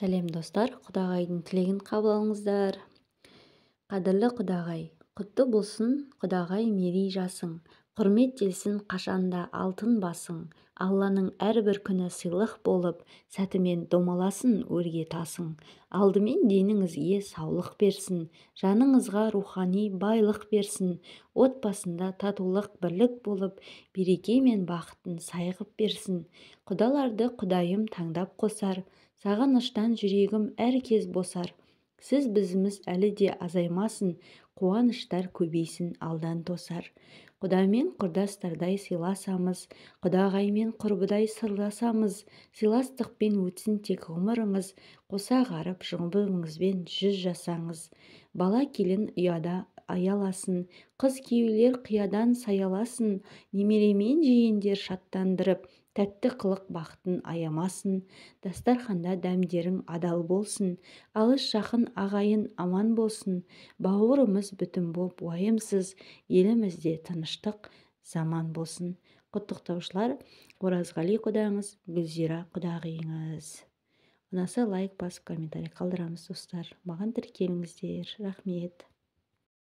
Сәлем достар, құдағайдың тілегін қабыл алыңыздар. Қадірлі құдағай, құтты болсын құдағай мерей жасың, құрметтелсін қашанда алтын басың, Алланың әрбір күні сыйлық болып, сәтімен домаласын өрге тасың. Алдымен деніңізге саулық берсін, жаныңызға рухани байлық берсін, отбасында татулық бірлік болып, береке мен бақытын сайғып берсін. Құдаларды құдайым таңдап қосар, сағыныштан жүрегім әр кез босар. Сіз бізіміз әлі де азаймасын, қуаныштар көбейсін алдан тосар. Құдамен құрдастардай сыйласамыз, құдағаймен құрбыдай сырласамыз, сыйластықпен өтсін тек ғұмырыңыз, қоса ғарып жұмбыңызбен 100 жасаңыз. Бала келін ұяда аяласын, қыз күйеулер қиядан саяласын, немеремен жиендер шаттандырып, тәтті қылық бақытын аямасын. Дастарханда дәмдерің адал болсын, алыс жақын ағайын аман болсын, бауырымыз бүтін боп уайымсыз, елімізде тыныштық заман болсын. Құттықтаушылар Оразғали құдаңыз, Гүлзира құдағиыңыз. Ұнаса лайк басып комментарий қалдырамыз достар. Маған тіркеліңіздер. Рахмет.